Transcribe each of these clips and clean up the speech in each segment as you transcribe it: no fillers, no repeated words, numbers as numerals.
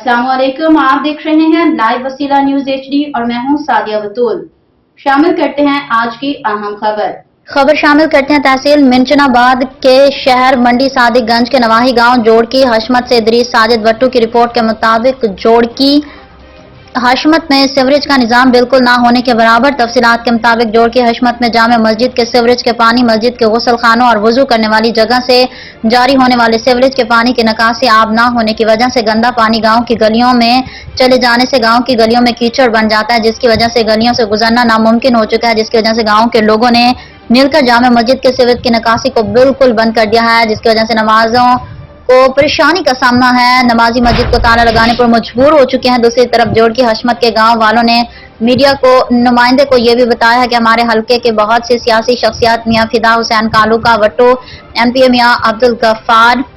अस्सलाम वालेकुम, आप देख रहे हैं लाइव वसीला न्यूज HD और मैं हूं सादिया बतूल। शामिल करते हैं आज की अहम खबर शामिल करते हैं। तहसील मिंचनाबाद के शहर मंडी सादिकगंज के नवाही गांव जोड़की हशमत से इदरीस साजिद वट्टू की रिपोर्ट के मुताबिक जोड़की हशमत में सीवरेज का निजाम बिल्कुल ना होने के बराबर। तफसीलात के मुताबिक जोड़की हशमत में जामे मस्जिद के सीवरेज के पानी मस्जिद के गुसल खानों और वजू करने वाली जगह से जारी होने वाले सीवरेज के पानी की निकासी आब ना होने की वजह से गंदा पानी गांव की गलियों में चले जाने से गांव की गलियों में कीचड़ बन जाता है, जिसकी वजह से गलियों से गुजरना नामुमकिन हो चुका है। जिसकी वजह से गांव के लोगों ने मिलकर जामे मस्जिद के सीवरेज की निकासी को बिल्कुल बंद कर दिया है, जिसकी वजह से नमाजों को परेशानी का सामना है। नमाजी मस्जिद को ताला लगाने पर मजबूर हो चुके हैं। दूसरी तरफ जोड़की हशमत के गांव वालों ने मीडिया को नुमाइंदे को यह भी बताया है कि हमारे हलके के बहुत से सियासी शख्सियत मियां फिदा हुसैन कालूका वट्टू, MPA मियां अब्दुल गफ्फार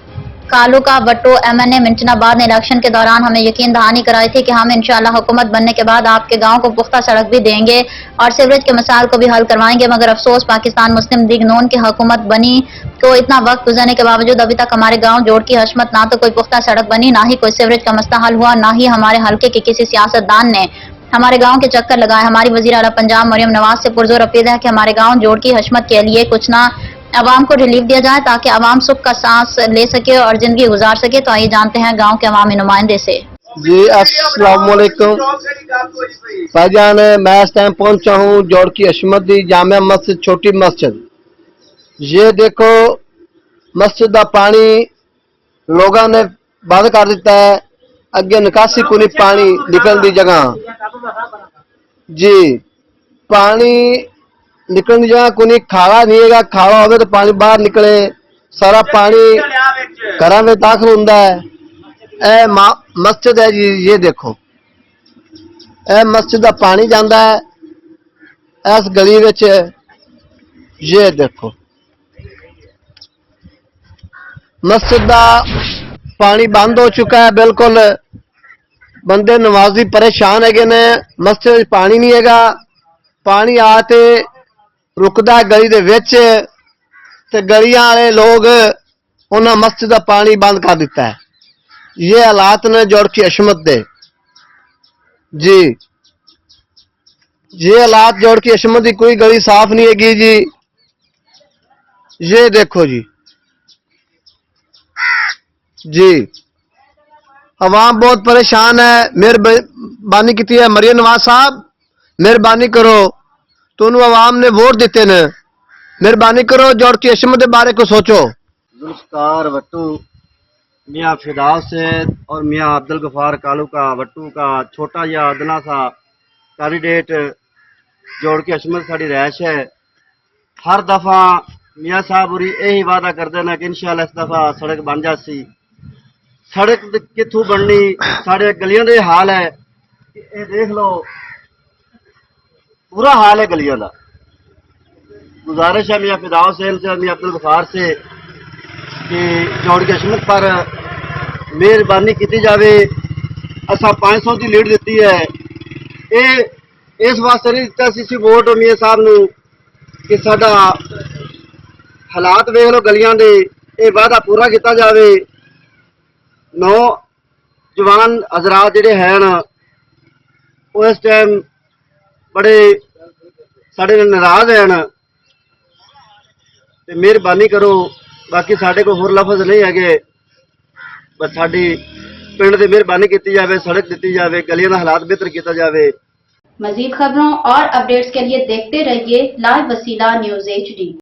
कालूका वट्टू, MNA मिंचनाबाद ने इलेक्शन के दौरान हमें यकीन दहानी कराई थी कि हम इंशाअल्लाह हुकूमत बनने के बाद आपके गांव को पुख्ता सड़क भी देंगे और सीवरेज के मसाइल को भी हल करवाएंगे। मगर अफसोस पाकिस्तान मुस्लिम लीग नून की हुकूमत बनी को इतना वक्त गुजरने के बावजूद अभी तक हमारे गांव जोड़की हशमत ना तो कोई पुख्ता सड़क बनी, ना ही कोई सीवरेज का मसला हल हुआ, ना ही हमारे हलके के किसी सियासतदान ने हमारे गांव के चक्कर लगाए। हमारी वजीर आला पंजाब मरियम नवाज से पुरजोर अपील है कि हमारे गांव जोड़की हशमत के लिए कुछ ना अवाम को रिलीफ दिया जाए ताकि अवाम सुख का सांस ले सके और जिंदगी गुजार सके। तो आइए जानते हैं गांव के अवामी नुमाइंदे से। जी अस्सलाम वालेकुम भाईजान, मैं इस टाइम पहुंचा हूँ जोड़की हशमत दी जामिया मस्जिद छोटी मस्जिद। ये देखो मस्जिद का पानी लोगों ने बंद कर दिता है, अगे निकासी को नहीं पानी निकल दी जगह जी, पानी निकलने की जगह को नहीं, खाड़ा नहीं है, खाड़ा हो तो पानी बाहर निकले, सारा पानी घर में दाखिल होता है। ए मस्जिद है जी, ये देखो ए मस्जिद का पानी जाता है इस गली विच, ये देखो मस्जिद का पानी बंद हो चुका है बिल्कुल। बंदे नमाजी परेशान है ने, मस्जिद पानी नहीं है, पानी आते रुकदा गली दे विच ते गलियां वाले लोग उन्हें मस्जिद का पानी बंद कर दिता है। ये हालात ने जोड़की हशमत दे जी, ये हालात जोड़की हशमत की, कोई गली साफ नहीं है जी। ये देखो जी जी, अवाम बहुत परेशान है। मेहरबानी की है मरियम नवाज साहब, मेहरबानी करो, तुहानू अवाम ने वोट दिते ने, मेहरबानी करो जोड़की हशमत के बारे को सोचो। जुल्फकार वट्टू, मियां फिदा हुसैन और मियां अब्दुल गफ्फार कालूका वट्टू का छोटा या अदना सा कैंडिडेट जोड़की हशमत साड़ी रैश है। हर दफा मियां साहब उरी यही वादा करते हैं कि इंशाअल्लाह इस दफा सड़क बन जासी। सड़क कित्थों बननी, साढ़े गलियों के हाल है ये देख लो, पूरा हाल है गलियों का। गुजारिश है मियां फिदा हुसैन से, मियां अब्दुल गफ्फार से कि जोड़की हशमत पर मेहरबानी की जाए। असा 500 की लीड दी है, ये इस वास्ते नहीं दिता सी वोट मियां साहब नू कि साडा हालात वेख लो गलियां दे, ये वादा पूरा किया जाए। नौजवान हजरात जिहड़े हैं वो इस टाइम बड़े साढ़े नाराज हैं, मेहरबानी करो। बाकी साढ़े को होर लफज नहीं है, बस साड़ी पिंड की मेहरबानी की जाए, सड़क दी जाए, गलियों का हालात बेहतर किया जाए। मजीद खबरों और अपडेट्स के लिए देखते रहिए लाइव वसीला न्यूज HD।